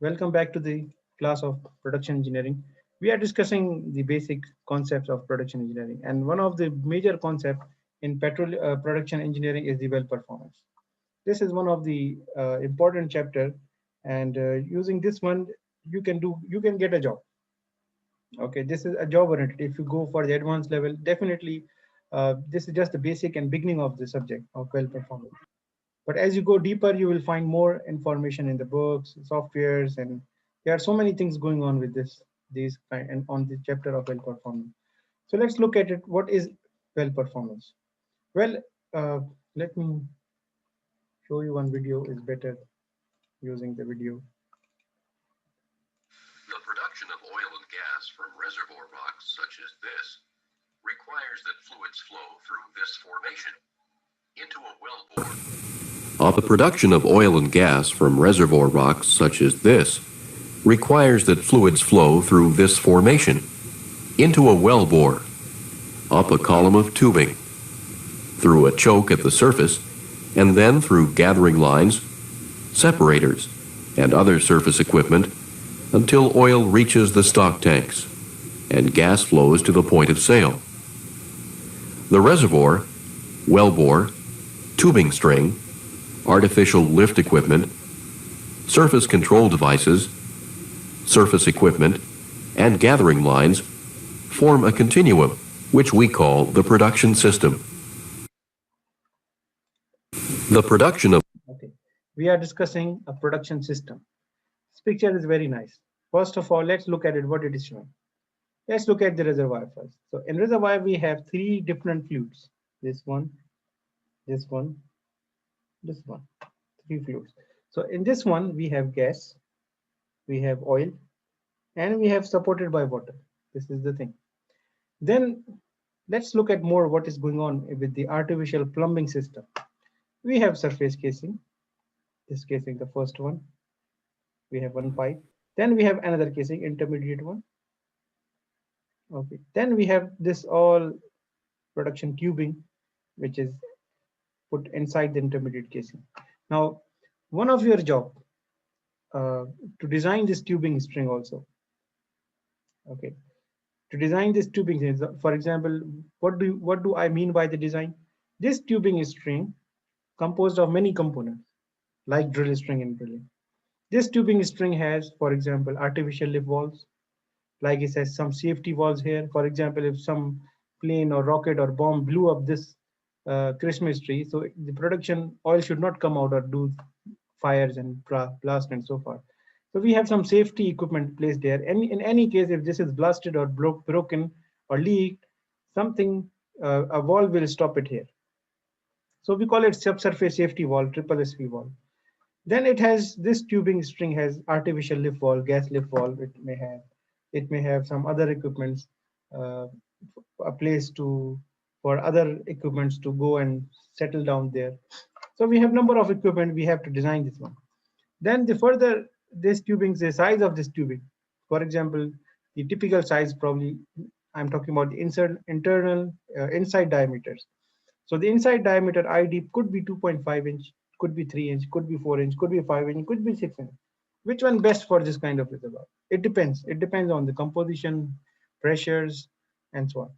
Welcome back to the class of production engineering. We are discussing the basic concepts of production engineering, and one of the major concepts in petrol production engineering is the well performance. This is one of the important chapter, and using this one, you can get a job. Okay, this is a job oriented. If you go for the advanced level, definitely this is just the basic and beginning of the subject of well performance. But as you go deeper, you will find more information in the books, softwares, and there are so many things going on with these kind and on the chapter of well performance. So let's look at it. What is well performance? Well, uh, let me show you one video is better using the video. The production of oil and gas from reservoir rocks such as this requires that fluids flow through this formation into a wellbore. The production of oil and gas from reservoir rocks such as this requires that fluids flow through this formation into a wellbore, up a column of tubing, through a choke at the surface, and then through gathering lines, separators, and other surface equipment until oil reaches the stock tanks and gas flows to the point of sale. The reservoir, wellbore, tubing string, artificial lift equipment, surface control devices, surface equipment, and gathering lines form a continuum, which we call the production system. The production of... Okay, we are discussing a production system. This picture is very nice. First of all, let's look at it, what it is showing. Let's look at the reservoir first. So in reservoir, we have three different fluids. This one, this one, this one, three fluids. So in this one, we have gas, we have oil, and we have supported by water. This is the thing. Then let's look at more what is going on with the artificial plumbing system. We have surface casing, this casing, the first one. We have one pipe. Then we have another casing, intermediate one. Okay. Then we have this all production tubing, which is put inside the intermediate casing. Now, one of your job to design this tubing string also. Okay. To design this tubing, for example, what do I mean by the design? This tubing string composed of many components, like drill string in drilling. This tubing string has, for example, artificial lift valves, like it says some safety valves here. For example, if some plane or rocket or bomb blew up this Christmas tree, so the production oil should not come out or do fires and blast and so forth. So we have some safety equipment placed there. And in any case, if this is blasted or broken or leaked, something, a valve will stop it here. So we call it subsurface safety valve, triple SV valve. Then it has this tubing string has artificial lift valve, gas lift valve. It may have some other equipments, uh, a place to for other equipments to go and settle down there. So we have number of equipment. We have to design this one. Then the further this tubing, the size of this tubing. For example, the typical size probably I'm talking about the internal inside diameters. So the inside diameter ID could be 2.5 inch, could be 3 inch, could be 4 inch, could be 5 inch, could be 6 inch. Which one best for this kind of reservoir? It depends. It depends on the composition, pressures, and so on.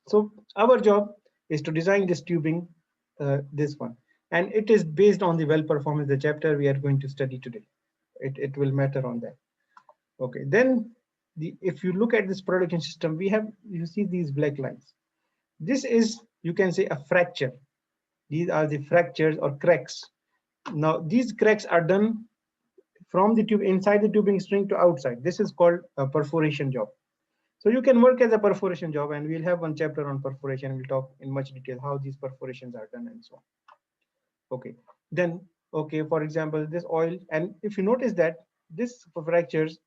So our job is to design this tubing, this one, and it is based on the well performance, the chapter we are going to study today. It will matter on that. Okay, then if you look at this production system, you see these black lines. This is, you can say, a fracture. These are the fractures or cracks. Now these cracks are done from the tube inside the tubing string to outside. This is called a perforation job. So you can work as a perforation job, and we'll have one chapter on perforation. We'll talk in much detail how these perforations are done and so on. Okay, then, okay, for example, this oil, and if you notice that this fractures,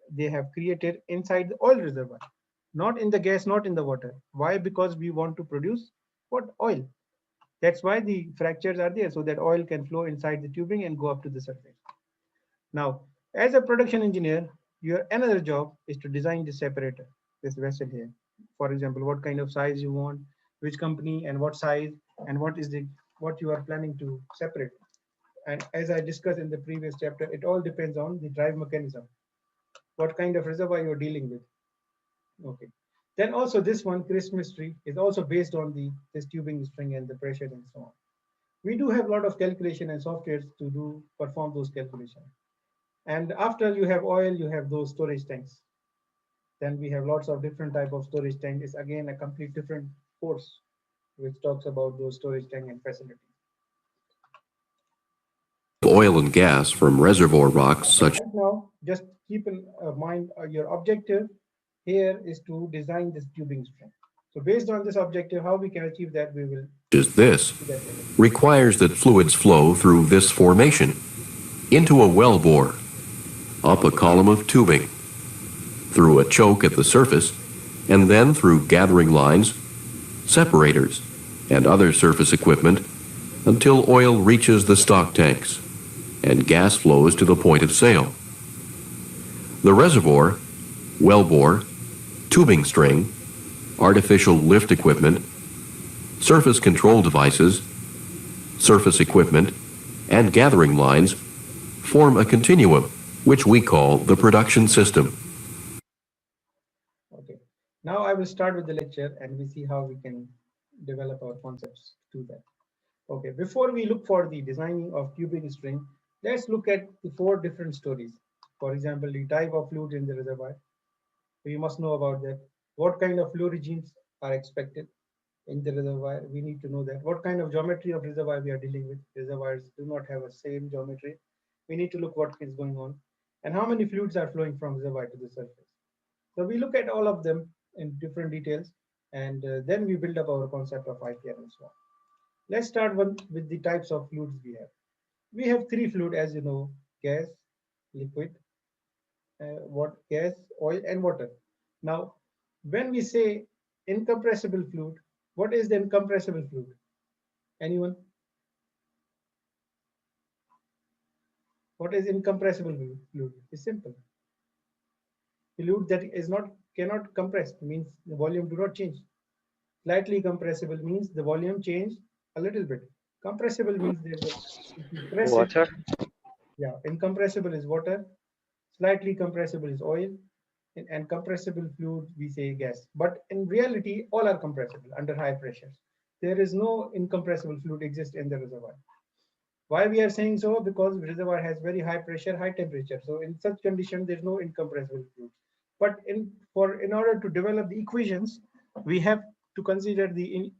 they have created inside the oil reservoir, not in the gas, not in the water. Why? Because we want to produce what? Oil. That's why the fractures are there, so that oil can flow inside the tubing and go up to the surface. Now, as a production engineer, your another job is to design the separator, this vessel here. For example, what kind of size you want, which company and what size, and what you are planning to separate. And as I discussed in the previous chapter, it all depends on the drive mechanism, what kind of reservoir you're dealing with. Okay. Then also this one, Christmas tree, is also based on this tubing string and the pressure and so on. We do have a lot of calculation and softwares to perform those calculations. And after you have oil, you have those storage tanks. Then we have lots of different type of storage tank. It's again a complete different course which talks about those storage tank and facilities. Oil and gas from reservoir rocks such. Now, just keep in mind your objective here is to design this tubing string. So based on this objective, how we can achieve that, we will. This requires that fluids flow through this formation into a well bore, up a column of tubing, through a choke at the surface, and then through gathering lines, separators, and other surface equipment until oil reaches the stock tanks and gas flows to the point of sale. The reservoir, well bore, tubing string, artificial lift equipment, surface control devices, surface equipment, and gathering lines form a continuum, which we call the production system. Okay. Now I will start with the lecture and we see how we can develop our concepts to that. Okay, before we look for the designing of tubing string, let's look at the 4 different stories. For example, the type of fluid in the reservoir. So you must know about that. What kind of flow regimes are expected in the reservoir? We need to know that. What kind of geometry of reservoir we are dealing with? Reservoirs do not have a same geometry. We need to look what is going on and how many fluids are flowing from reservoir to the surface. So we look at all of them in different details, and then we build up our concept of IPR and so on. Let's start with the types of fluids we have. We have 3 fluids, as you know: gas, liquid, gas, oil, and water. Now, when we say incompressible fluid, what is the incompressible fluid? Anyone? What is incompressible fluid? It's simple. Fluid that cannot compress means the volume do not change. Slightly compressible means the volume change a little bit. Compressible means there's water. Yeah, incompressible is water. Slightly compressible is oil. And compressible fluid, we say gas. But in reality, all are compressible under high pressures. There is no incompressible fluid exist in the reservoir. Why we are saying so? Because the reservoir has very high pressure, high temperature. So in such condition, there's no incompressible fluid. But in order to develop the equations, we have to consider the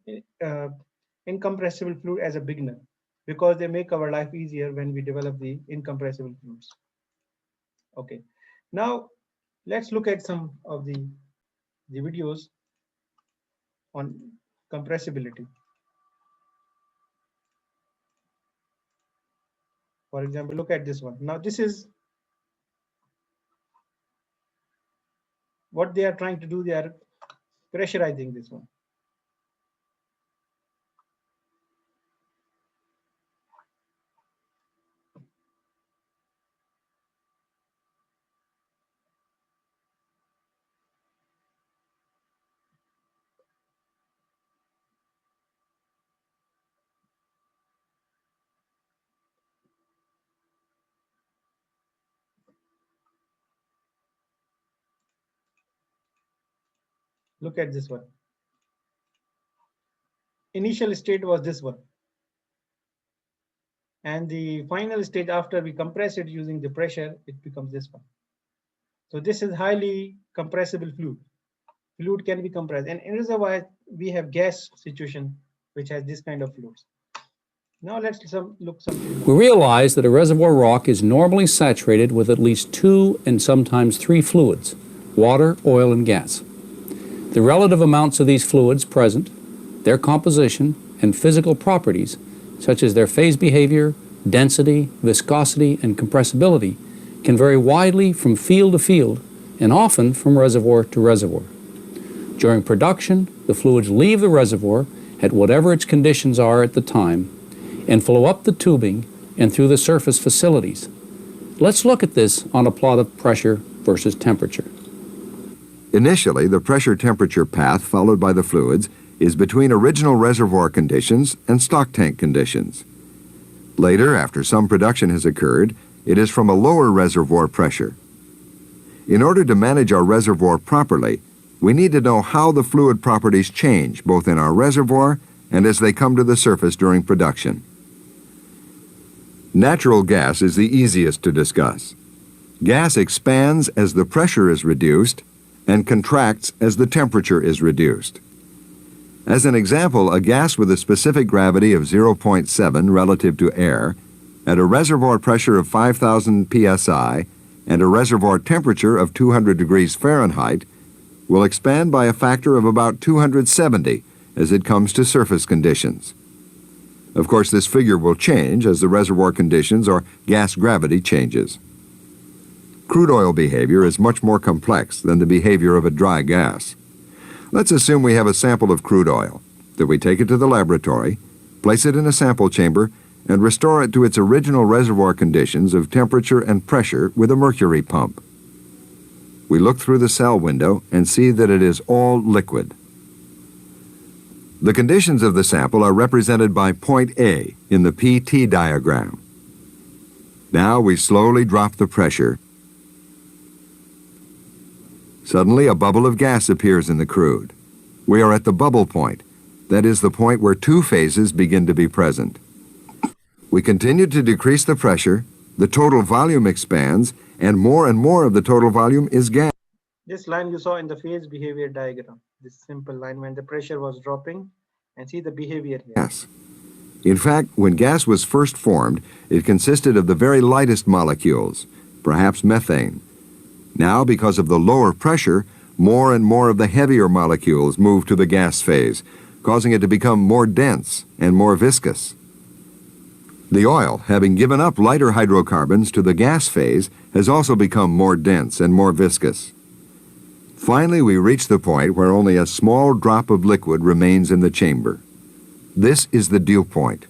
incompressible fluid as a beginner, because they make our life easier when we develop the incompressible fluids. Okay, now let's look at some of the videos on compressibility. For example, look at this one. Now this is what they are trying to do. They are pressurizing this one. Look at this one. Initial state was this one. And the final stage, after we compress it using the pressure, it becomes this one. So this is highly compressible fluid. Fluid can be compressed. And in reservoir, we have gas situation, which has this kind of fluids. Now let's look something more. We realize that a reservoir rock is normally saturated with at least 2 and sometimes 3 fluids: water, oil, and gas. The relative amounts of these fluids present, their composition, and physical properties, such as their phase behavior, density, viscosity, and compressibility, can vary widely from field to field and often from reservoir to reservoir. During production, the fluids leave the reservoir at whatever its conditions are at the time and flow up the tubing and through the surface facilities. Let's look at this on a plot of pressure versus temperature. Initially, the pressure-temperature path followed by the fluids is between original reservoir conditions and stock tank conditions. Later, after some production has occurred, it is from a lower reservoir pressure. In order to manage our reservoir properly, we need to know how the fluid properties change both in our reservoir and as they come to the surface during production. Natural gas is the easiest to discuss. Gas expands as the pressure is reduced and contracts as the temperature is reduced. As an example, a gas with a specific gravity of 0.7 relative to air, at a reservoir pressure of 5,000 psi and a reservoir temperature of 200 degrees Fahrenheit, will expand by a factor of about 270 as it comes to surface conditions. Of course, this figure will change as the reservoir conditions or gas gravity changes. Crude oil behavior is much more complex than the behavior of a dry gas. Let's assume we have a sample of crude oil, that we take it to the laboratory, place it in a sample chamber, and restore it to its original reservoir conditions of temperature and pressure with a mercury pump. We look through the cell window and see that it is all liquid. The conditions of the sample are represented by point A in the PT diagram. Now we slowly drop the pressure. Suddenly, a bubble of gas appears in the crude. We are at the bubble point, that is the point where two phases begin to be present. We continue to decrease the pressure, the total volume expands, and more of the total volume is gas. This line you saw in the phase behavior diagram, this simple line when the pressure was dropping, and see the behavior here. Yes. In fact, when gas was first formed, it consisted of the very lightest molecules, perhaps methane. Now, because of the lower pressure, more and more of the heavier molecules move to the gas phase, causing it to become more dense and more viscous. The oil, having given up lighter hydrocarbons to the gas phase, has also become more dense and more viscous. Finally, we reach the point where only a small drop of liquid remains in the chamber. This is the dew point.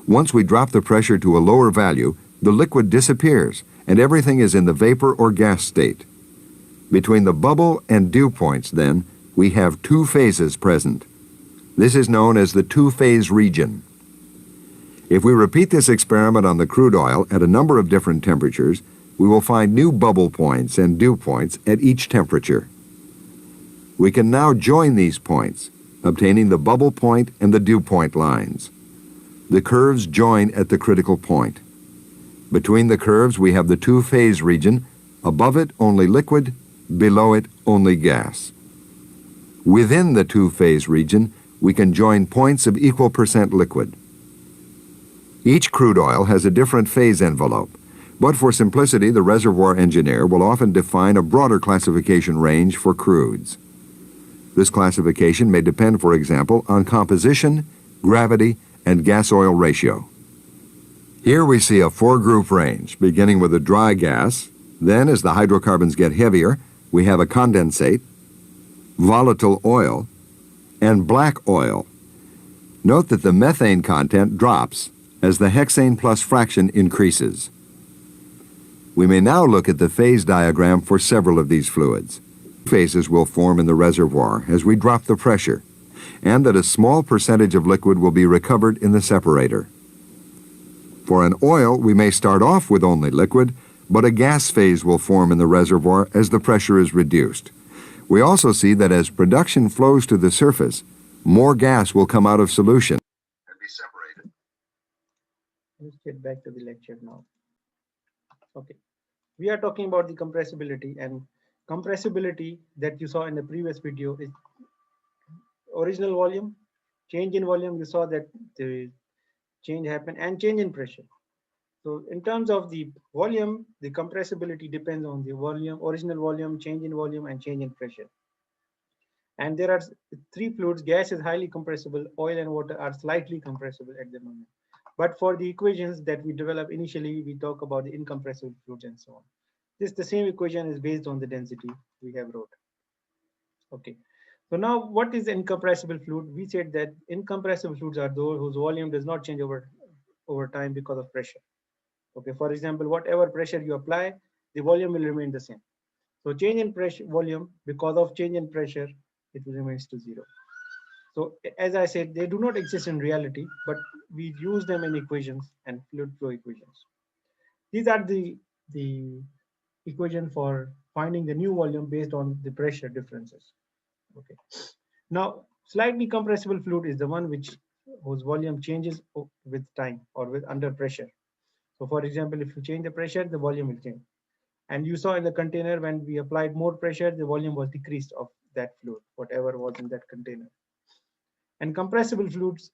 Once we drop the pressure to a lower value, the liquid disappears, and everything is in the vapor or gas state. Between the bubble and dew points, then, we have two phases present. This is known as the two-phase region. If we repeat this experiment on the crude oil at a number of different temperatures, we will find new bubble points and dew points at each temperature. We can now join these points, obtaining the bubble point and the dew point lines. The curves join at the critical point. Between the curves, we have the two-phase region, above it only liquid, below it only gas. Within the two-phase region, we can join points of equal percent liquid. Each crude oil has a different phase envelope, but for simplicity, the reservoir engineer will often define a broader classification range for crudes. This classification may depend, for example, on composition, gravity, and gas-oil ratio. Here we see a four-group range, beginning with a dry gas. Then, as the hydrocarbons get heavier, we have a condensate, volatile oil, and black oil. Note that the methane content drops as the hexane plus fraction increases. We may now look at the phase diagram for several of these fluids. Phases will form in the reservoir as we drop the pressure, and that a small percentage of liquid will be recovered in the separator. For an oil, we may start off with only liquid, but a gas phase will form in the reservoir as the pressure is reduced. We also see that as production flows to the surface, more gas will come out of solution and be separated. Let's get back to the lecture now. Okay, we are talking about the compressibility, and compressibility that you saw in the previous video is original volume, change in volume. You saw that the change happened, and change in pressure. So in terms of the volume, the compressibility depends on the volume, original volume, change in volume, and change in pressure. And there are three fluids: gas is highly compressible, oil and water are slightly compressible at the moment. But for the equations that we develop initially, we talk about the incompressible fluids and so on. The same equation is based on the density we have wrote. Okay. So now, what is incompressible fluid? We said that incompressible fluids are those whose volume does not change over time because of pressure. Okay, for example, whatever pressure you apply, the volume will remain the same. So change in pressure volume, because of change in pressure, it remains to zero. So as I said, they do not exist in reality, but we use them in equations and fluid flow equations. These are the equation for finding the new volume based on the pressure differences. Okay. Now, slightly compressible fluid is the one whose volume changes with time or with under pressure. So for example, if you change the pressure, the volume will change. And you saw in the container when we applied more pressure, the volume was decreased of that fluid, whatever was in that container. And compressible fluids,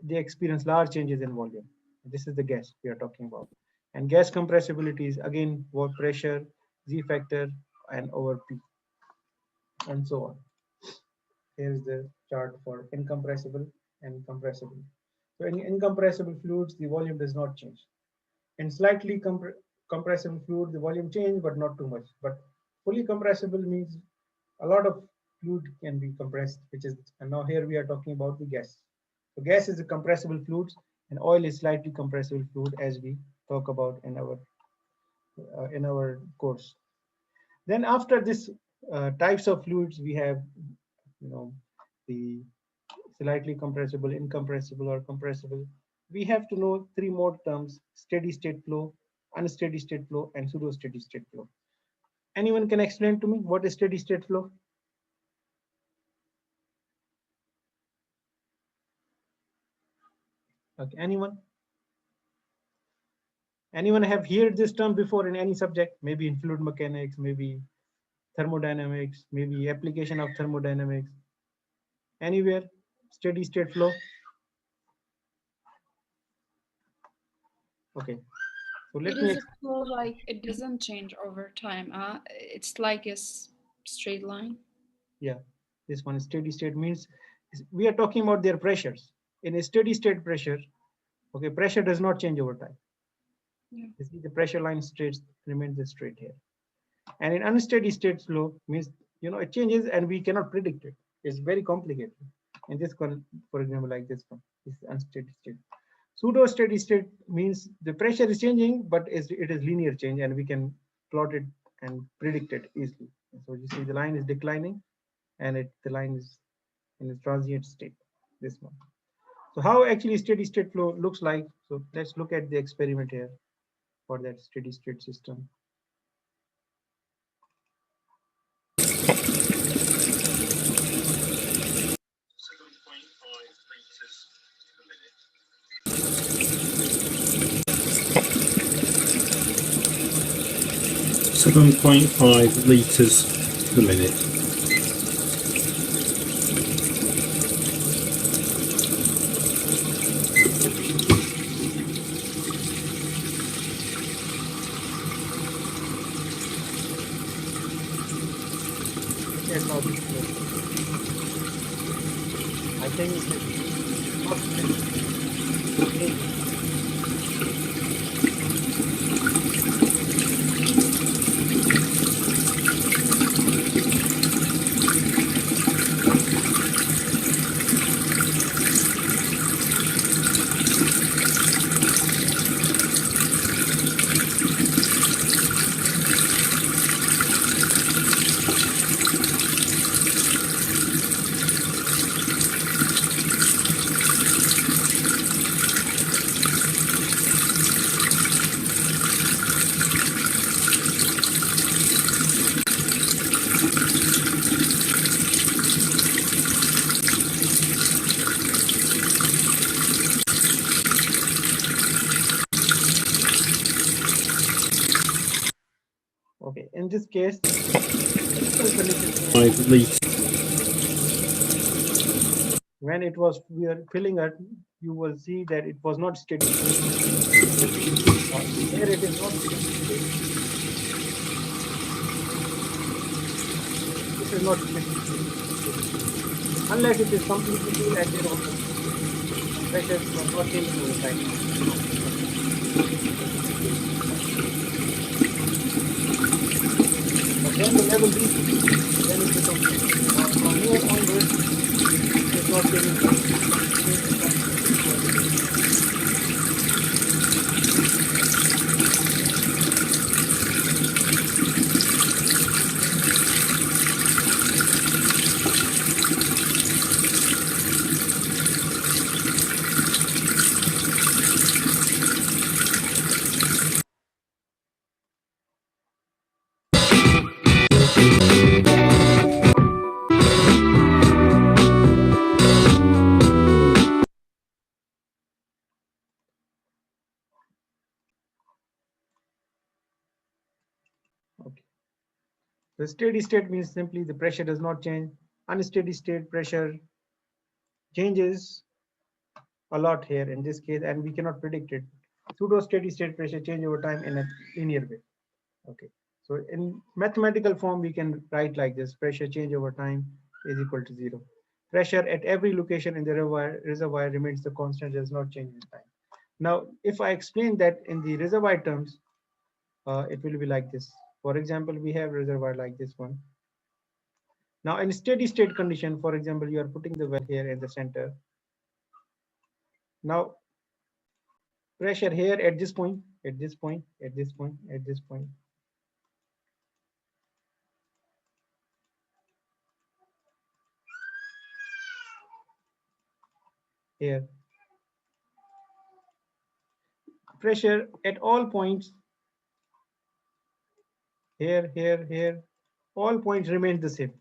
they experience large changes in volume. This is the gas we are talking about. And gas compressibility is again what pressure, Z factor, and over P, and so on. Here's the chart for incompressible and compressible. So in incompressible fluids, the volume does not change. In slightly compressible fluid, the volume change, but not too much. But fully compressible means a lot of fluid can be compressed, and now here we are talking about the gas. So gas is a compressible fluid, and oil is slightly compressible fluid, as we talk about in our course. Then after this types of fluids, we have the slightly compressible, incompressible, or compressible. We have to know three more terms: steady state flow, unsteady state flow, and pseudo steady state flow. Anyone can explain to me what is steady state flow? Okay, anyone have heard this term before in any subject? Maybe in fluid mechanics, maybe thermodynamics, maybe application of thermodynamics. Anywhere? Steady state flow. Okay, so let me. It is a flow like it doesn't change over time. It's like a straight line. Yeah, this one, steady state, means we are talking about their pressures. In a steady state pressure, okay, pressure does not change over time. Yeah. You see the pressure line remains straight here. And in unsteady state flow means, it changes and we cannot predict it. It's very complicated. And this one, for example, like this one, is unsteady state. Pseudo steady state means the pressure is changing, but it is linear change, and we can plot it and predict it easily. So you see the line is declining, and the line is in a transient state, this one. So how actually steady state flow looks like? So let's look at the experiment here for that steady state system. .5 liters per minute. Yes, I think it is not okay. In this case, 5 liters. when we are filling it, you will see that it was not steady. Here it is not steady. This is not steady. Unless it is completely full and there also pressure was not changing over time. But then the level reaches, then it becomes steady. From here onwards, it is not changing. So steady state means simply the pressure does not change. Unsteady state pressure changes a lot here in this case, and we cannot predict it. Pseudo steady state pressure change over time in a linear way. Okay, so in mathematical form we can write like this: pressure change over time is equal to 0. Pressure at every location in the reservoir remains the constant, does not change with time. Now if I explain that in the reservoir terms, it will be like this. For example, we have reservoir like this one. Now in steady state condition, for example, you are putting the well here in the center. Now pressure here at this point, at this point, at this point, at this point. Here. Pressure at all points, here, here, here, all points remain the same.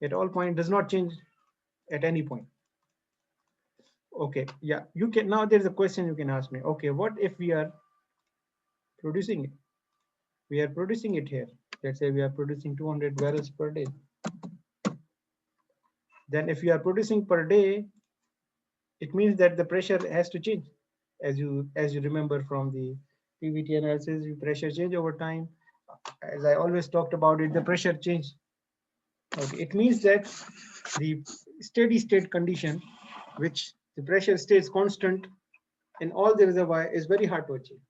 At all point does not change at any point. Okay, yeah, you can, now there's a question you can ask me. Okay, what if we are producing it? We are producing it here. Let's say we are producing 200 barrels per day. Then if you are producing per day, it means that the pressure has to change. As you remember from the PVT analysis, pressure change over time. As I always talked about it, the pressure change. Okay, it means that the steady state condition, which the pressure stays constant in all the reservoir, is very hard to achieve.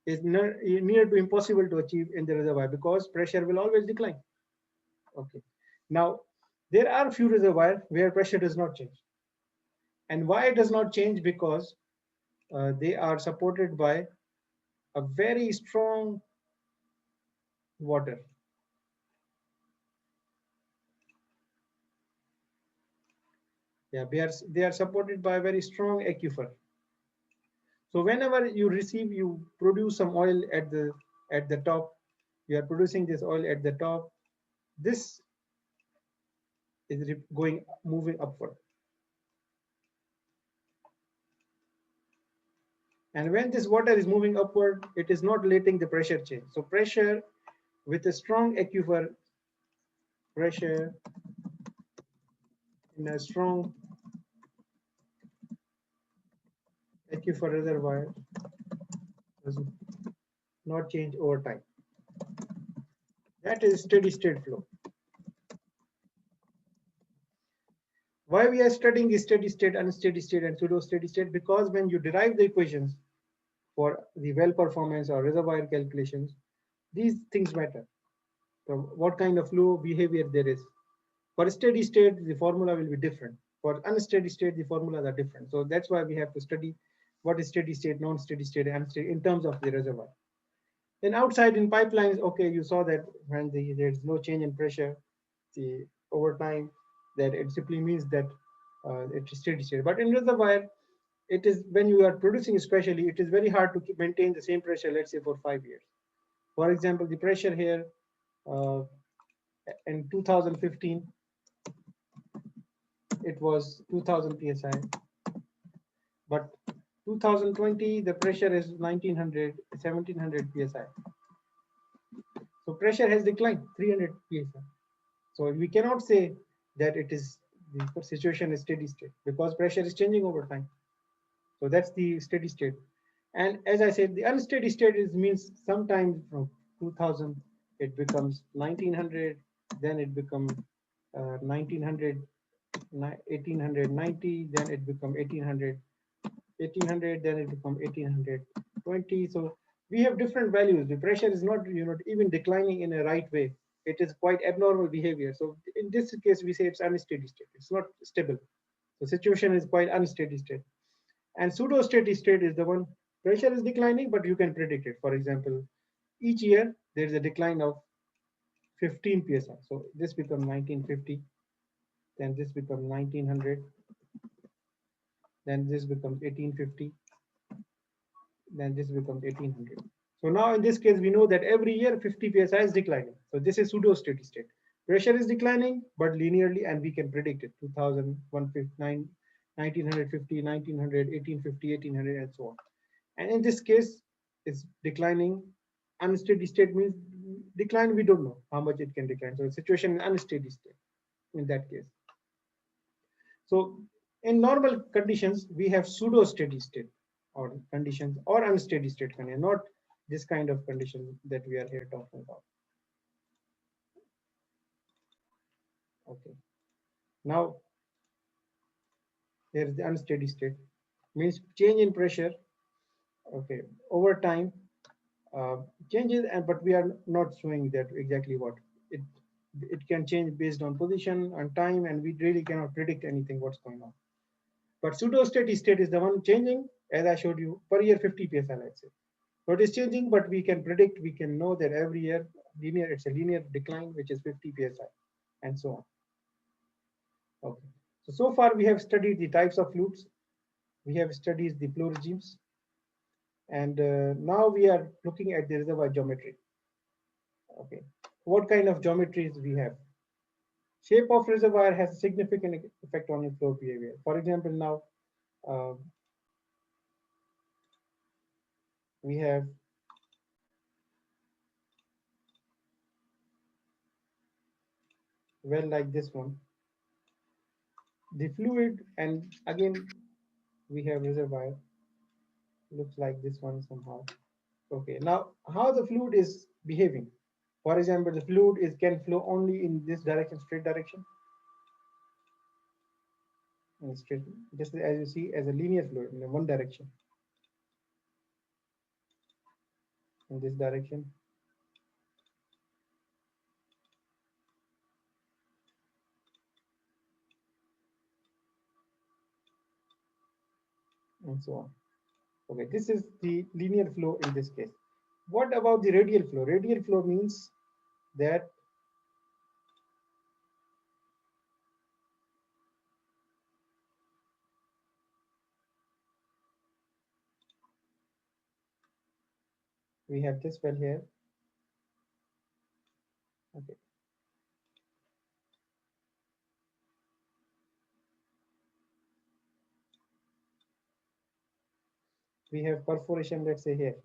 It's near to impossible to achieve in the reservoir because pressure will always decline. Okay. Now, there are few reservoirs where pressure does not change. And why it does not change? Because they are supported by a very strong water. Yeah, they are supported by a very strong aquifer. So whenever you produce some oil at the top, you are producing this oil at the top. This is moving upward. And when this water is moving upward, it is not letting the pressure change. So pressure with a strong aquifer, pressure in a strong aquifer reservoir does not change over time. That is steady state flow. Why we are studying steady state, unsteady state, and pseudo steady state? Because when you derive the equations for the well performance or reservoir calculations, these things matter. So what kind of flow behavior there is. For steady state, the formula will be different. For unsteady state, the formulas are different. So that's why we have to study what is steady state, non-steady state, and in terms of the reservoir. Then outside in pipelines, okay, you saw that when there's no change in pressure, over time, that it simply means that it is steady state. But in reservoir, it is when you are producing especially, it is very hard to maintain the same pressure, let's say for 5 years. For example, the pressure here in 2015, it was 2000 psi, but 2020 the pressure is 1700 psi. So pressure has declined 300 psi. So we cannot say that the situation is steady state because pressure is changing over time. So that's the steady state. And as I said, the unsteady state means sometimes from 2000 it becomes 1900, then it becomes 1900, 1890, then it becomes 1800, then it becomes 1820. So we have different values. The pressure is not even declining in a right way. It is quite abnormal behavior. So in this case, we say it's unsteady state. It's not stable. The situation is quite unsteady state. And pseudo steady state is the one pressure is declining, but you can predict it. For example, each year there's a decline of 15 psi. So this becomes 1950, then this becomes 1900, then this becomes 1850, then this becomes 1800. So now in this case, we know that every year 50 psi is declining. So this is pseudo steady state. Pressure is declining, but linearly, and we can predict it. 2000, 1950, 1900, 1850, 1800, and so on. And in this case, it's declining. Unsteady state means decline, we don't know how much it can decline. So the situation is unsteady state in that case. So in normal conditions, we have pseudo steady state or conditions or unsteady state condition, not this kind of condition that we are here talking about. Okay. Now here is the unsteady state, means change in pressure. Okay, over time changes, but we are not showing that exactly what it can change based on position and time, and we really cannot predict anything what's going on. But pseudo steady state is the one changing, as I showed you, per year 50 psi, let's say. So it is changing, but we can predict, we can know that every year linear, it's a linear decline, which is 50 psi, and so on. Okay. So far we have studied the types of fluids, we have studied the flow regimes, and now we are looking at the reservoir geometry. Okay, what kind of geometries we have? Shape of reservoir has a significant effect on the flow behavior. For example, now we have well like this one. The fluid, and again we have reservoir, looks like this one somehow. Okay, now how the fluid is behaving. For example, the fluid can flow only in this direction, straight direction. And straight, just as you see, as a linear fluid in one direction. In this direction. And so on. Okay, this is the linear flow in this case. What about the radial flow? Radial flow means that we have this well here. Okay. We have perforation, let's say here.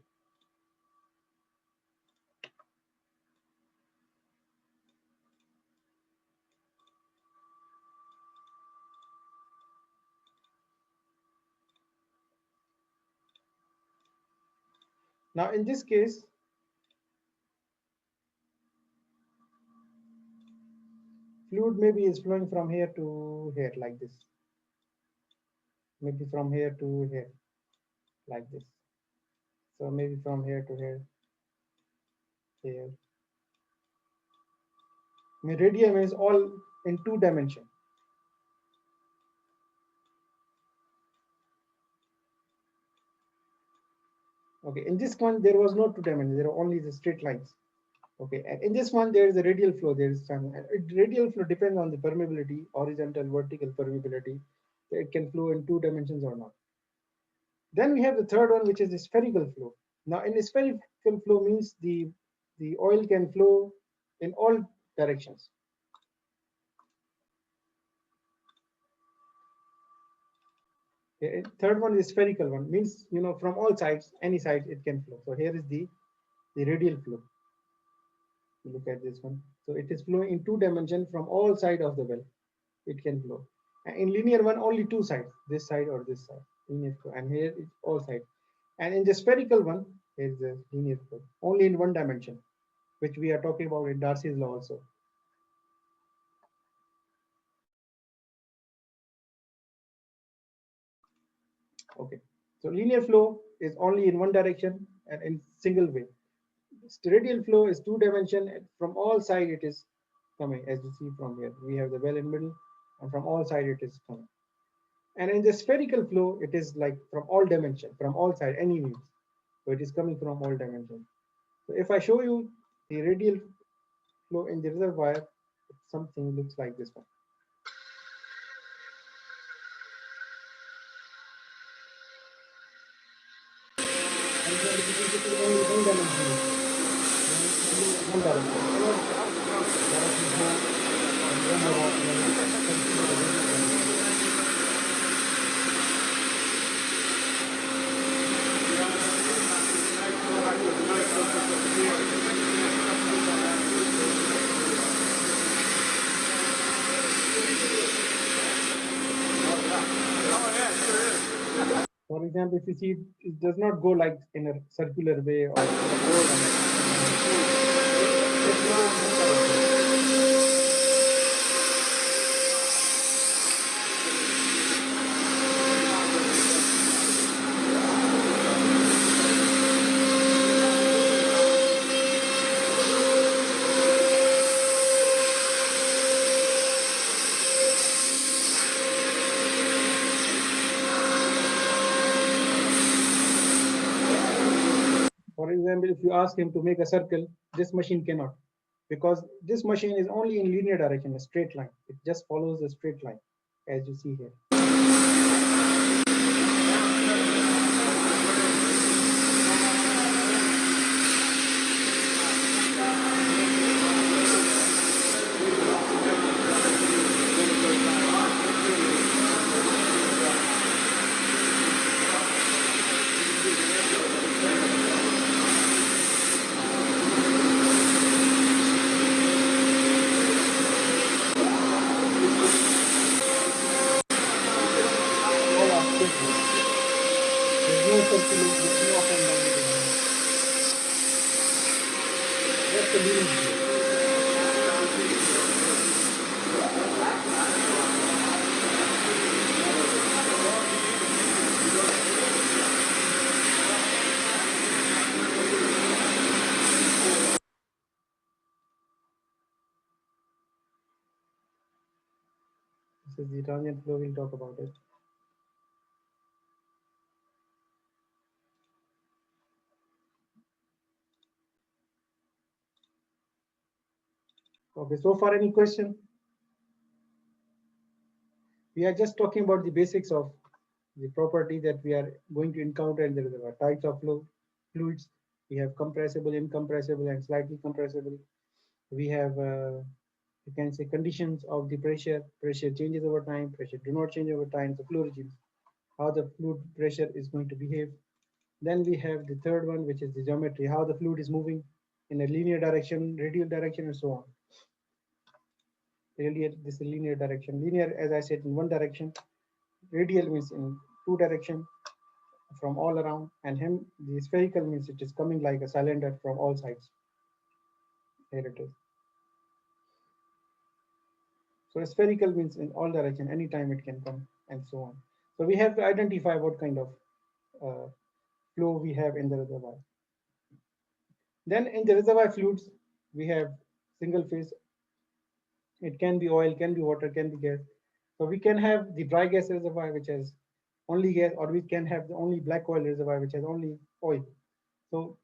Now in this case, fluid maybe is flowing from here to here like this. Maybe from here to here like this. So maybe from here to here, here. I mean, radium is all in 2 dimensions. Okay, in this one there was no 2 dimensions, there are only the straight lines. Okay, and in this one there is a radial flow. There is some radial flow depends on the permeability, horizontal, vertical permeability. It can flow in 2 dimensions or not. Then we have the third one, which is the spherical flow. Now, in the spherical flow means the oil can flow in all directions. Okay, third one is spherical one, means from all sides, any side it can flow. So here is the radial flow. Look at this one. So it is flowing in 2 dimensions from all sides of the well. It can flow. And in linear one, only 2 sides, this side or this side. Linear flow, and here it's all sides. And in the spherical one, here is the linear flow, only in 1 dimension, which we are talking about in Darcy's law also. Okay, so linear flow is only in 1 direction and in single way. Radial flow is 2 dimension, and from all sides it is coming, as you see from here. We have the well in middle, and from all sides it is coming. And in the spherical flow, it is like from all dimensions, from all sides, any means. So it is coming from all dimensions. So if I show you the radial flow in the reservoir, something looks like this one. And then it is only 1 dimension. One direction. example, if you see, it does not go like in a circular way or in a board. It's not. For example, if you ask him to make a circle, this machine cannot, because this machine is only in linear direction, a straight line. It just follows a straight line, as you see here. This is the transient flow, we'll talk about it. Okay, so far any question? We are just talking about the basics of the property that we are going to encounter in the reservoir. Types of fluids. We have compressible, incompressible, and slightly compressible. We have, you can say, conditions of the pressure. Pressure changes over time. Pressure do not change over time. The flow regimes, how the fluid pressure is going to behave. Then we have the third one, which is the geometry, how the fluid is moving in a linear direction, radial direction, and so on. Radial, this is linear direction. Linear, as I said, in one direction. Radial means in two direction from all around, and the spherical means it is coming like a cylinder from all sides. Here it is. So spherical means in all direction, anytime it can come, and so on. So we have to identify what kind of flow we have in the reservoir. Then in the reservoir fluids, we have single phase. It can be oil, can be water, can be gas. So we can have the dry gas reservoir, which has only gas, or we can have the only black oil reservoir, which has only oil. So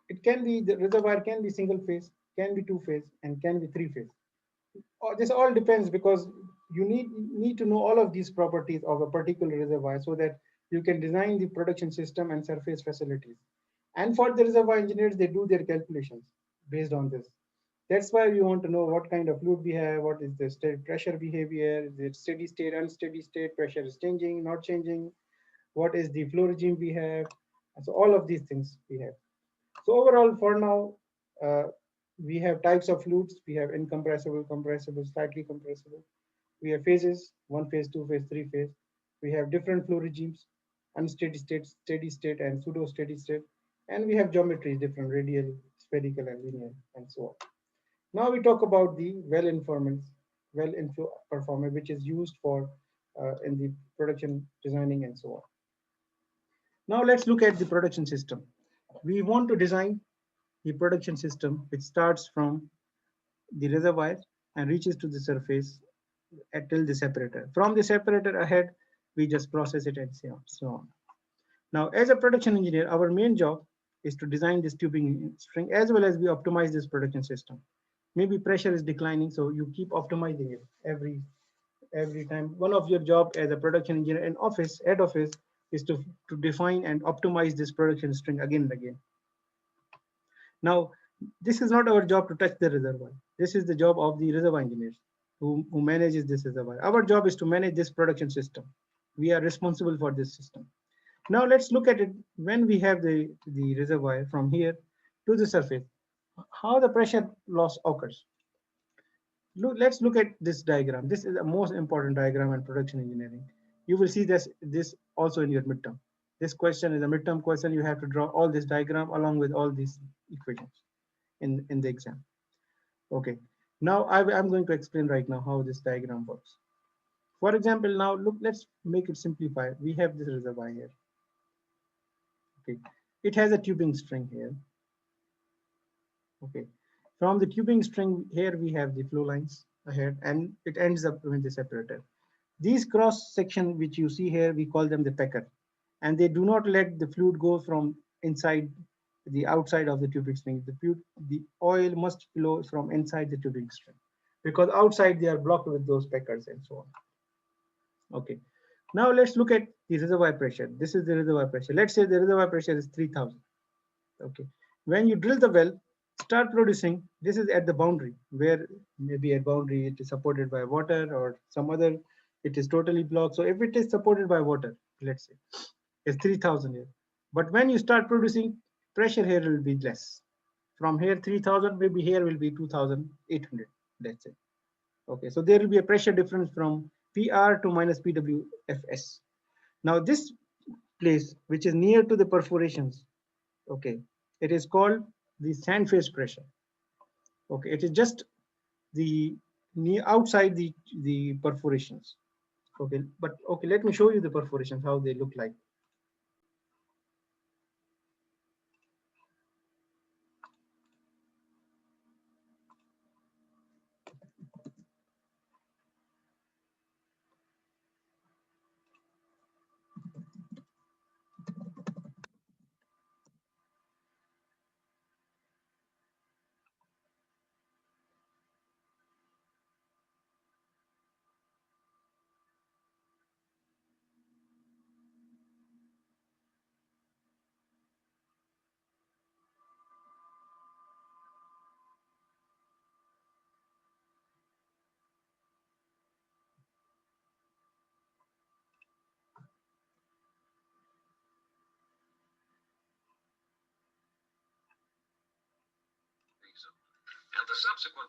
it can be, the reservoir can be single phase, can be two phase, and can be three phase. This all depends, because you need to know all of these properties of a particular reservoir so that you can design the production system and surface facilities. And for the reservoir engineers, they do their calculations based on this. That's why we want to know what kind of fluid we have, what is the state pressure behavior, is it steady state, unsteady state, pressure is changing, not changing, what is the flow regime we have. So all of these things we have. So overall, for now, we have types of fluids. We have incompressible, compressible, slightly compressible. We have phases, one phase, two phase, three phase. We have different flow regimes, unsteady state, steady state, and pseudo steady state. And we have geometries, different radial, spherical, and linear, and so on. Now we talk about the well inflow performer, which is used for in the production designing and so on. Now let's look at the production system. We want to design the production system which starts from the reservoir and reaches to the surface till the separator. From the separator ahead, we just process it and so on. Now, as a production engineer, our main job is to design this tubing string as well as we optimize this production system. Maybe pressure is declining, so you keep optimizing it every time. One of your job as a production engineer in head office is to define and optimize this production string again and again. Now, this is not our job to touch the reservoir. This is the job of the reservoir engineers who manages this reservoir. Our job is to manage this production system. We are responsible for this system. Now let's look at it when we have the reservoir from here to the surface, how the pressure loss occurs. Let's look at this diagram. This is the most important diagram in production engineering. You will see this also in your midterm. This question is a midterm question. You have to draw all this diagram along with all these equations in the exam. Okay, now I'm going to explain right now how this diagram works. For example, now look, let's make it simplify. We have this reservoir here. Okay, it has a tubing string here. Okay, from the tubing string here we have the flow lines ahead, and it ends up with the separator. These cross section which you see here, we call them the pecker, and they do not let the fluid go from inside the outside of the tubing string. The oil must flow from inside the tubing string, because outside they are blocked with those peckers and so on. Okay, now let's look at the reservoir pressure. This is the reservoir pressure. Let's say the reservoir pressure is 3000. Okay, when you drill the well, start producing, this is at the boundary, where maybe at boundary it is supported by water or some other, it is totally blocked. So if it is supported by water, let's say it's 3000 here, but when you start producing, pressure here will be less. From here 3000, maybe here will be 2800, let's say. Okay, so there will be a pressure difference from PR to minus PWFS. Now this place which is near to the perforations, okay, it is called the sand phase pressure. Okay, it is just the outside the perforations. Okay, but okay, let me show you the perforations, how they look like. And the subsequent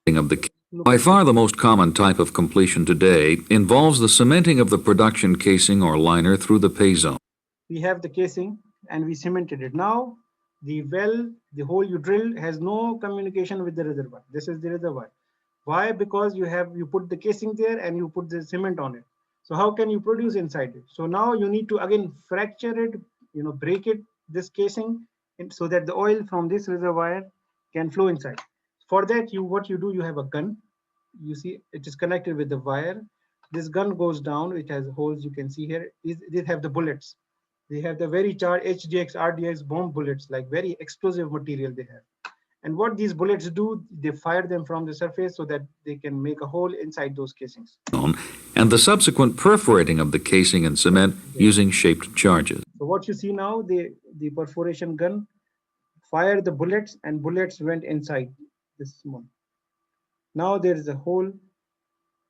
perforating of the by far the most common type of completion today involves the cementing of the production casing or liner through the pay zone. We have the casing and we cemented it. Now the well, the hole you drilled has no communication with the reservoir. This is the reservoir. Why? Because you put the casing there and you put the cement on it. So how can you produce inside it? So now you need to again fracture it, break it, this casing, so that the oil from this reservoir can flow inside. For that, what you do, you have a gun. You see, it is connected with the wire. This gun goes down. It has holes you can see here. They have the bullets. They have the very charged HDX, RDX bomb bullets, like very explosive material they have. And what these bullets do, they fire them from the surface so that they can make a hole inside those casings. And the subsequent perforating of the casing and cement using shaped charges. So what you see now, the perforation gun fired the bullets and bullets went inside this one. Now there is a hole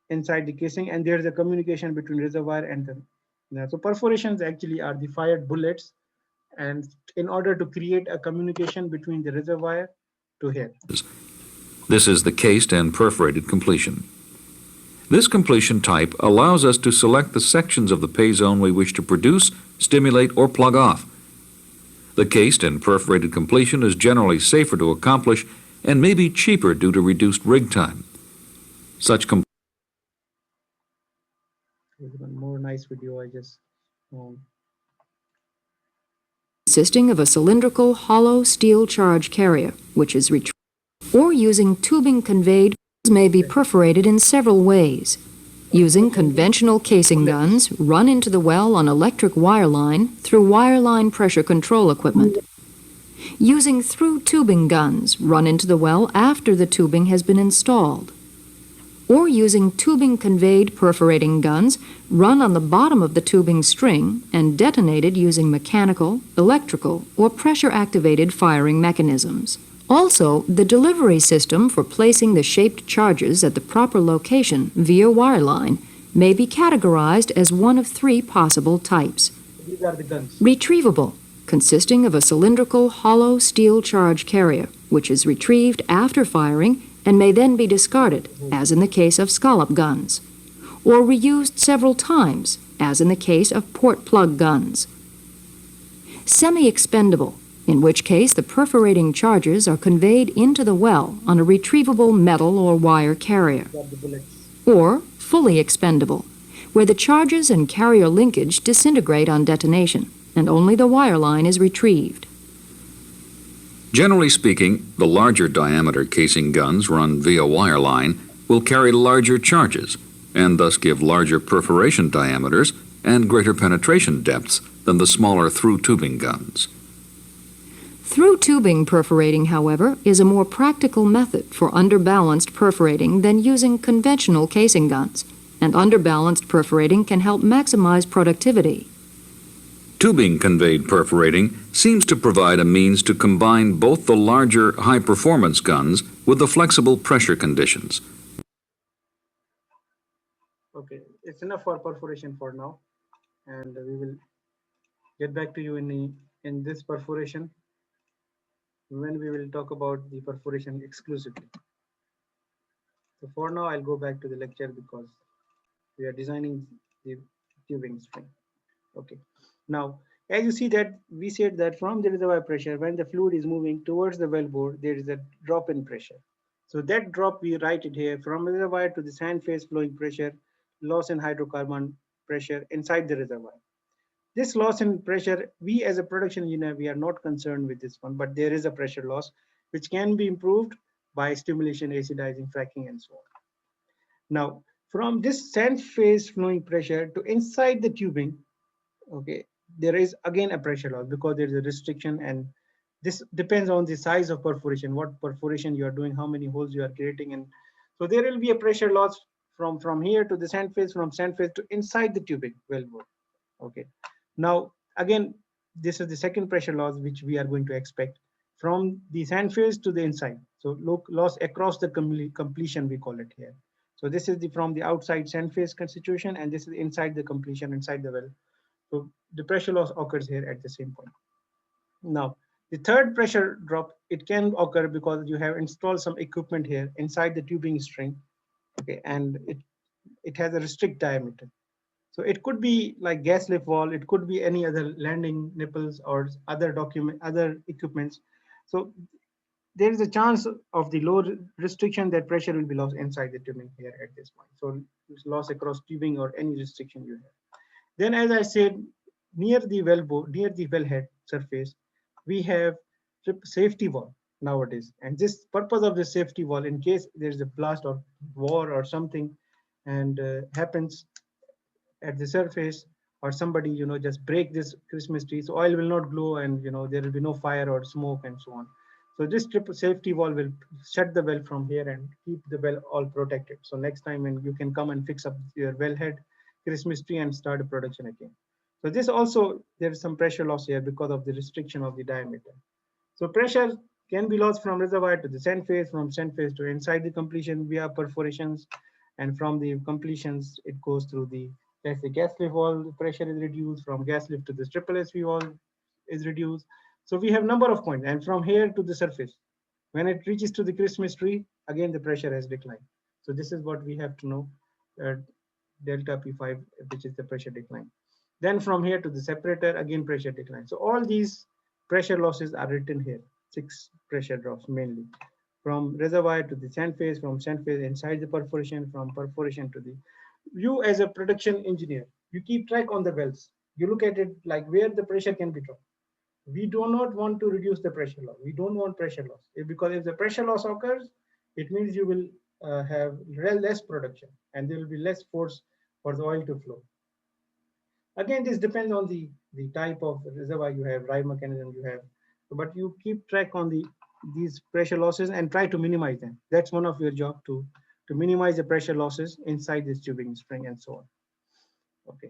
inside the casing and there is a communication between reservoir and the. So perforations actually are the fired bullets, and in order to create a communication between the reservoir to here. This is the cased and perforated completion. This completion type allows us to select the sections of the pay zone we wish to produce, stimulate, or plug off. The cased and perforated completion is generally safer to accomplish and may be cheaper due to reduced rig time. Such There's one more nice video I just consisting of a cylindrical hollow steel charge carrier, which is retrieved, or using tubing conveyed, may be perforated in several ways. Using conventional casing guns run into the well on electric wireline through wireline pressure control equipment. Using through tubing guns run into the well after the tubing has been installed. Or using tubing conveyed perforating guns run on the bottom of the tubing string and detonated using mechanical, electrical, or pressure-activated firing mechanisms. Also, the delivery system for placing the shaped charges at the proper location via wireline may be categorized as one of three possible types. These are the guns. Retrievable, consisting of a cylindrical hollow steel charge carrier, which is retrieved after firing and may then be discarded, as in the case of scallop guns, or reused several times, as in the case of port plug guns. Semi-expendable, in which case the perforating charges are conveyed into the well on a retrievable metal or wire carrier. Got the bullets. Or fully expendable, where the charges and carrier linkage disintegrate on detonation, and only the wire line is retrieved. Generally speaking, the larger diameter casing guns run via wire line will carry larger charges and thus give larger perforation diameters and greater penetration depths than the smaller through tubing guns. Through tubing perforating, however, is a more practical method for underbalanced perforating than using conventional casing guns, and underbalanced perforating can help maximize productivity. Tubing conveyed perforating seems to provide a means to combine both the larger high-performance guns with the flexible pressure conditions. Okay, it's enough for perforation for now, and we will get back to you in this perforation when we will talk about the perforation exclusively. So for now, I'll go back to the lecture because we are designing the tubing string. Okay. Now, as you see that we said that from the reservoir pressure, when the fluid is moving towards the wellbore, there is a drop in pressure. So that drop, we write it here, from reservoir to the sand phase flowing pressure, loss in hydrocarbon pressure inside the reservoir. This loss in pressure, we as a production engineer, we are not concerned with this one, but there is a pressure loss which can be improved by stimulation, acidizing, fracking, and so on. Now, from this sand phase flowing pressure to inside the tubing, okay, there is again a pressure loss because there is a restriction, and this depends on the size of perforation, what perforation you are doing, how many holes you are creating, and so there will be a pressure loss from here to the sand phase, from sand phase to inside the tubing wellbore. Okay. Now, again, this is the second pressure loss which we are going to expect from the sand phase to the inside. So loss across the completion, we call it here. So this is from the outside sand phase constitution, and this is inside the completion, inside the well. So the pressure loss occurs here at the same point. Now, the third pressure drop, it can occur because you have installed some equipment here inside the tubing string, okay, and it has a restrict diameter. So it could be like gas lift valve, it could be any other landing nipples or other equipments. So there is a chance of the low restriction that pressure will be lost inside the tubing here at this point. So it's loss across tubing or any restriction you have. Then, as I said, near the wellhead surface, we have safety valve nowadays. And this purpose of the safety valve, in case there's a blast or war or something and happens at the surface, or somebody just break this Christmas tree, so oil will not glow, and there will be no fire or smoke and so on. So this triple safety valve will shut the well from here and keep the well all protected. So next time when you can come and fix up your wellhead Christmas tree and start a production again. So this also, there is some pressure loss here because of the restriction of the diameter. So pressure can be lost from reservoir to the sand phase, from sand phase to inside the completion via perforations, and from the completions it goes through the, let's say, gas lift valve, the pressure is reduced, from gas lift to this triple SV valve is reduced. So we have number of points, and from here to the surface, when it reaches to the Christmas tree, again the pressure has declined. So this is what we have to know, delta P5, which is the pressure decline. Then from here to the separator, again pressure decline. So all these pressure losses are written here, 6 pressure drops mainly. From reservoir to the sand phase, from sand phase inside the perforation, from perforation to the, you as a production engineer, you keep track on the wells. You look at it like where the pressure can be dropped. We do not want to reduce the pressure loss. We don't want pressure loss, because if the pressure loss occurs, it means you will have less production, and there will be less force for the oil to flow. Again, this depends on the type of reservoir you have, drive mechanism you have, but you keep track on these pressure losses and try to minimize them. That's one of your job, to minimize the pressure losses inside this tubing string and so on. Okay.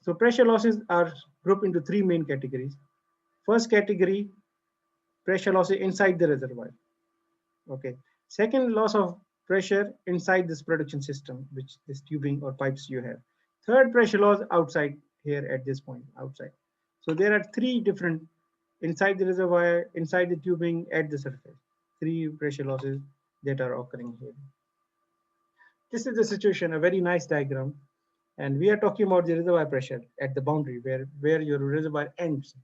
So pressure losses are grouped into 3 main categories. First category, pressure losses inside the reservoir. Okay. Second, loss of pressure inside this production system, which this tubing or pipes you have. Third, pressure loss outside here at this point, outside. So there are 3 different, inside the reservoir, inside the tubing, at the surface. three pressure losses that are occurring here. This is the situation, a very nice diagram. And we are talking about the reservoir pressure at the boundary where your reservoir ends,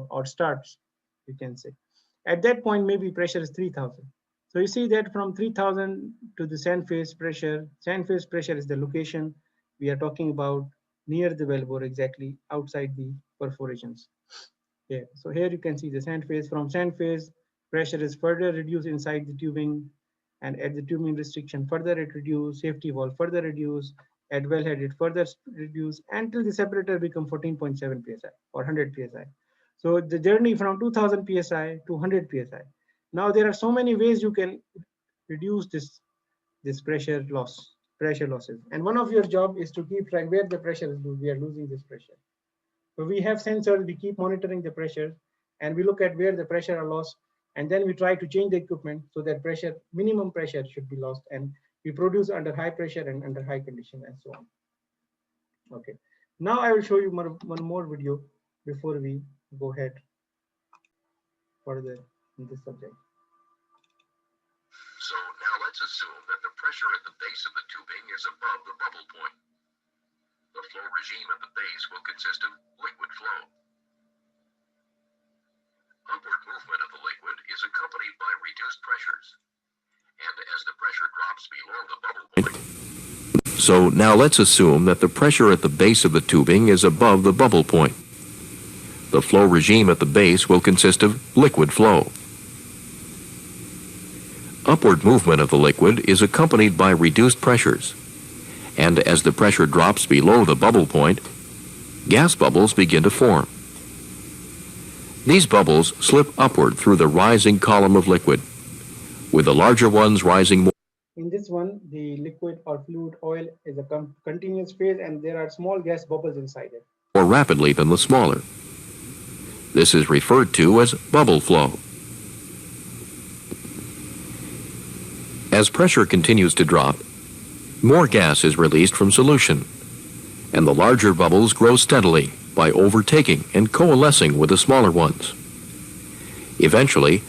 or starts, you can say. At that point, maybe pressure is 3000. So you see that from 3000 to the sand phase pressure is the location we are talking about near the wellbore, exactly outside the perforations. Yeah, so here you can see the sand phase. From sand phase, pressure is further reduced inside the tubing, and at the tubing restriction, further it reduced, safety valve further reduced, at wellhead it further reduced until the separator become 14.7 psi or 100 psi. So the journey from 2000 psi to 100 psi. Now there are so many ways you can reduce this pressure losses, and one of your job is to keep track where the pressure is. We are losing this pressure. So we have sensors, we keep monitoring the pressure, and we look at where the pressure are lost, and then we try to change the equipment so that minimum pressure should be lost, and we produce under high pressure and under high condition and so on. Okay, now I will show you one more video before we go ahead further in this subject. So now let's assume that the pressure at the base of the tubing is above the bubble point. The flow regime at the base will consist of liquid flow. Upward movement of the liquid is accompanied by reduced pressures, and as the pressure drops below the bubble point. So now let's assume that the pressure at the base of the tubing is above the bubble point. The flow regime at the base will consist of liquid flow. Upward movement of the liquid is accompanied by reduced pressures, and as the pressure drops below the bubble point, gas bubbles begin to form. These bubbles slip upward through the rising column of liquid, with the larger ones rising more. In this one, the liquid or fluid oil is a continuous phase, and there are small gas bubbles inside it. More rapidly than the smaller. This is referred to as bubble flow. As pressure continues to drop, more gas is released from solution, and the larger bubbles grow steadily by overtaking and coalescing with the smaller ones. Eventually,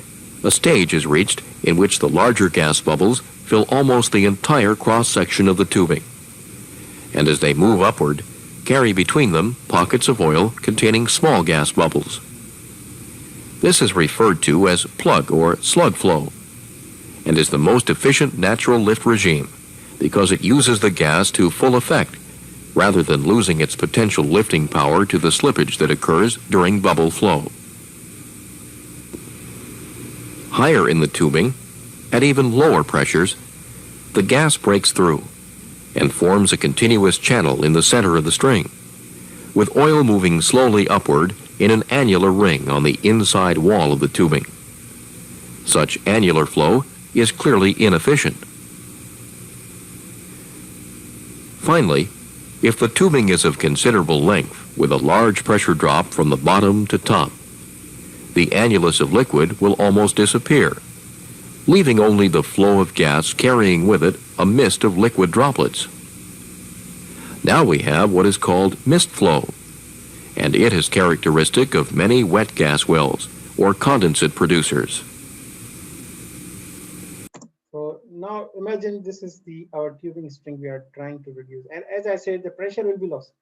a stage is reached in which the larger gas bubbles fill almost the entire cross-section of the tubing, and as they move upward, carry between them pockets of oil containing small gas bubbles. This is referred to as plug or slug flow, and is the most efficient natural lift regime because it uses the gas to full effect rather than losing its potential lifting power to the slippage that occurs during bubble flow. Higher in the tubing, at even lower pressures, the gas breaks through and forms a continuous channel in the center of the string, with oil moving slowly upward in an annular ring on the inside wall of the tubing. Such annular flow is clearly inefficient. Finally, if the tubing is of considerable length with a large pressure drop from the bottom to top, the annulus of liquid will almost disappear, leaving only the flow of gas carrying with it a mist of liquid droplets. Now we have what is called mist flow, and it is characteristic of many wet gas wells or condensate producers. So now imagine this is our tubing string we are trying to reduce, and as I said, the pressure will be lost.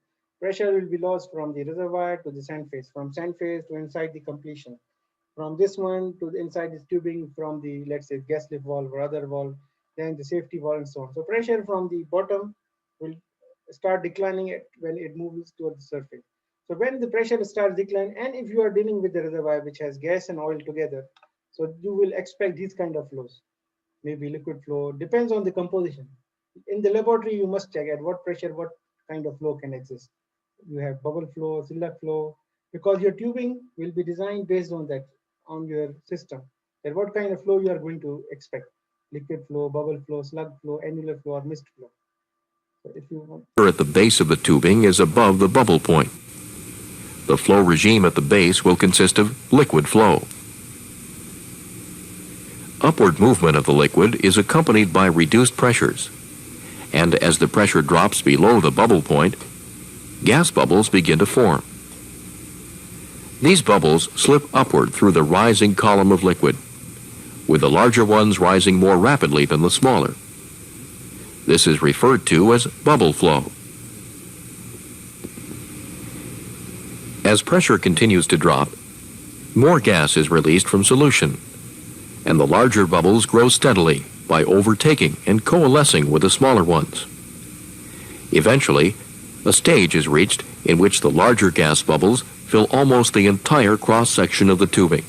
Pressure will be lost from the reservoir to the sand phase, from sand phase to inside the completion, from this one to the inside this tubing, from the, let's say, gas lift valve or other valve, then the safety valve and so on. So pressure from the bottom will start declining when it moves towards the surface. So when the pressure starts declining, and if you are dealing with the reservoir which has gas and oil together, so you will expect these kind of flows, maybe liquid flow, depends on the composition. In the laboratory, you must check at what pressure, what kind of flow can exist. You have bubble flow, slug flow, because your tubing will be designed based on that, on your system, that what kind of flow you are going to expect. Liquid flow, bubble flow, slug flow, annular flow, or mist flow. So if you want... At the base of the tubing is above the bubble point. The flow regime at the base will consist of liquid flow. Upward movement of the liquid is accompanied by reduced pressures, and as the pressure drops below the bubble point, gas bubbles begin to form. These bubbles slip upward through the rising column of liquid, with the larger ones rising more rapidly than the smaller. This is referred to as bubble flow. As pressure continues to drop, more gas is released from solution, and the larger bubbles grow steadily by overtaking and coalescing with the smaller ones. Eventually, a stage is reached in which the larger gas bubbles fill almost the entire cross-section of the tubing,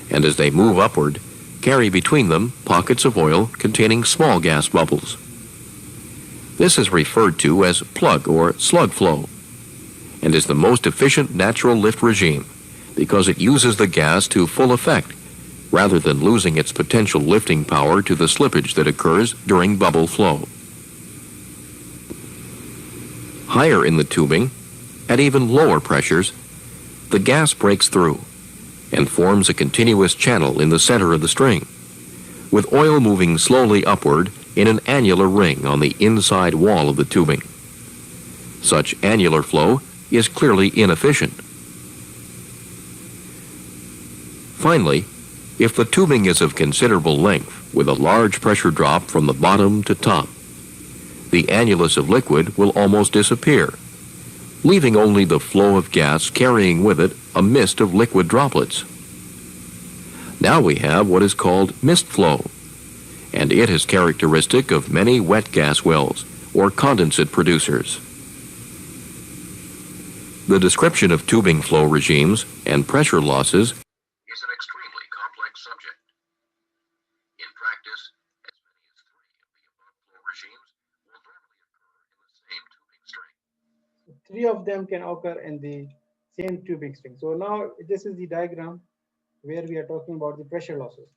and as they move upward, carry between them pockets of oil containing small gas bubbles. This is referred to as plug or slug flow, and is the most efficient natural lift regime because it uses the gas to full effect rather than losing its potential lifting power to the slippage that occurs during bubble flow. Higher in the tubing, at even lower pressures, the gas breaks through and forms a continuous channel in the center of the string, with oil moving slowly upward in an annular ring on the inside wall of the tubing. Such annular flow is clearly inefficient. Finally, if the tubing is of considerable length with a large pressure drop from the bottom to top, the annulus of liquid will almost disappear, leaving only the flow of gas carrying with it a mist of liquid droplets. Now we have what is called mist flow, and it is characteristic of many wet gas wells or condensate producers. The description of tubing flow regimes and pressure losses is an extremely complex subject. In practice, as many as 3 of the above flow regimes will normally occur in the same tubing string. 3 of them can occur in the same tubing string. So now this is the diagram where we are talking about the pressure losses.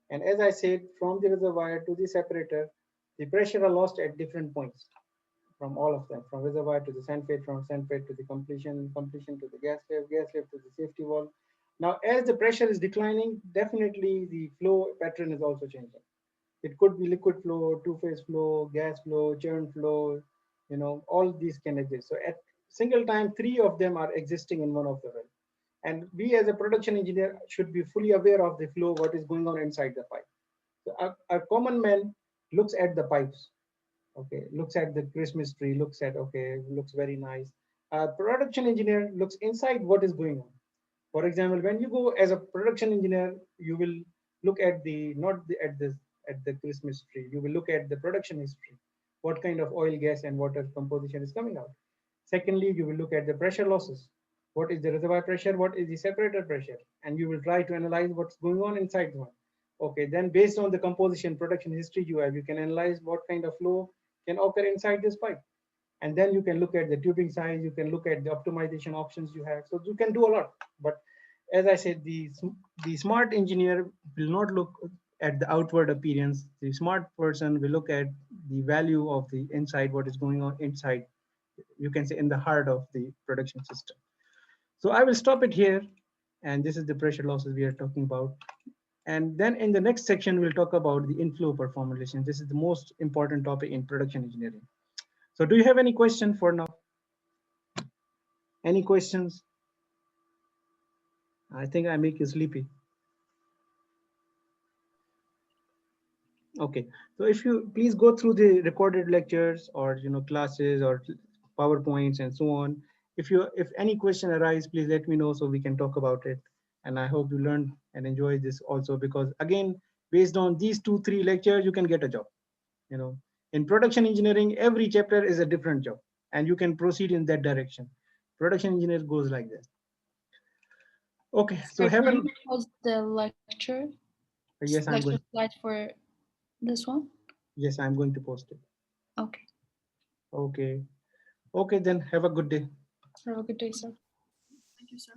And as I said, from the reservoir to the separator, the pressure are lost at different points from all of them, from reservoir to the sand pit, from sand pit to the completion, completion to the gas lift to the safety valve. Now, as the pressure is declining, definitely the flow pattern is also changing. It could be liquid flow, two-phase flow, gas flow, churn flow, all these can exist. So at single time, 3 of them are existing in one of the wells. And we as a production engineer should be fully aware of the flow, what is going on inside the pipe. So a common man looks at the pipes, okay, looks at the Christmas tree, looks at, okay, looks very nice. A production engineer looks inside what is going on. For example, when you go as a production engineer, you will look at at the Christmas tree. You will look at the production history, what kind of oil, gas, and water composition is coming out. Secondly, you will look at the pressure losses. What is the reservoir pressure? What is the separator pressure? And you will try to analyze what's going on inside one. Okay, then based on the composition, production history you have, you can analyze what kind of flow can occur inside this pipe. And then you can look at the tubing size, you can look at the optimization options you have. So you can do a lot. But as I said, the smart engineer will not look at the outward appearance. The smart person will look at the value of the inside, what is going on inside, you can say in the heart of the production system. So I will stop it here. And this is the pressure losses we are talking about. And then in the next section, we'll talk about the inflow performance relations. This is the most important topic in production engineering. So do you have any question for now? Any questions? I think I make you sleepy. Okay, so if you please go through the recorded lectures or classes or PowerPoints and so on. If any question arise, please let me know so we can talk about it. And I hope you learned and enjoy this also, because again, based on these 2-3 lectures, you can get a job. In production engineering, every chapter is a different job, and you can proceed in that direction. Production engineer goes like this. Okay, so can you post the lecture? Yes, I'm going. Slide for this one. Yes, I'm going to post it. Okay. Okay. Okay, then have a good day. Have a good day, sir. Thank you, sir.